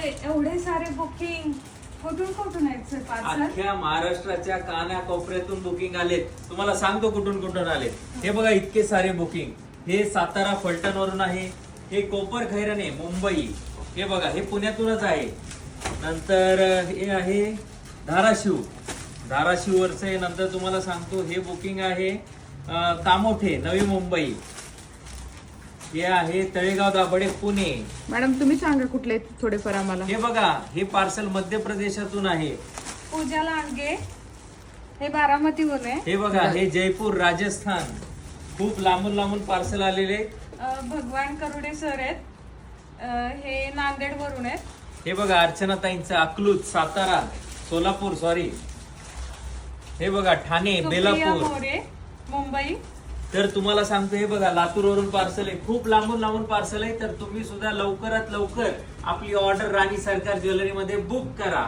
एवढे सारे बुकिंग कुठून कुठून आहेत सर पार्सल? अख्ख्या महाराष्ट्राच्या काना कोपऱ्यातून बुकिंग आलेत. तुम्हाला सांगतो कुठून कुठून आले. हे बघा इतके सारे बुकिंग. हे सातारा फलटण वरून आहे. हे कोपर खैरणे मुंबई. हे बघा हे पुण्यातूनच आहे. नंतर हे आहे धाराशिव वरचे. नंतर तुम्हाला सांगतो हे बुकिंग आहे कामोठे नवी मुंबई. हे आहे तळेगाव दाभाडे पुणे. मॅडम तुम्ही सांगा कुठले थोडेफार आम्हाला. हे बघा हे पार्सल मध्य प्रदेशातून आहे. पूजा लांडगे हे बारामतीहून आहे. हे बघा हे जयपूर राजस्थान. खूप लांबून लांबून पार्सल आलेले. भगवान करुडे सर आहेत. हे नांदेड वरून आहेत. हे बघा अर्चना ताईंचं अकलूज सातारा सोलापूर सॉरी. हे बघा ठाणे सुप्रिया बेलापूर. मोरे मुंबई. तर तुम्हाला सांगतो हे बघा लातूर वरून पार्सल आहे. खूप लांबून लांबून पार्सल आहे. तर तुम्ही सुद्धा लवकरात लवकर आपली ऑर्डर राणी सरकार ज्वेलरी मध्ये बुक करा.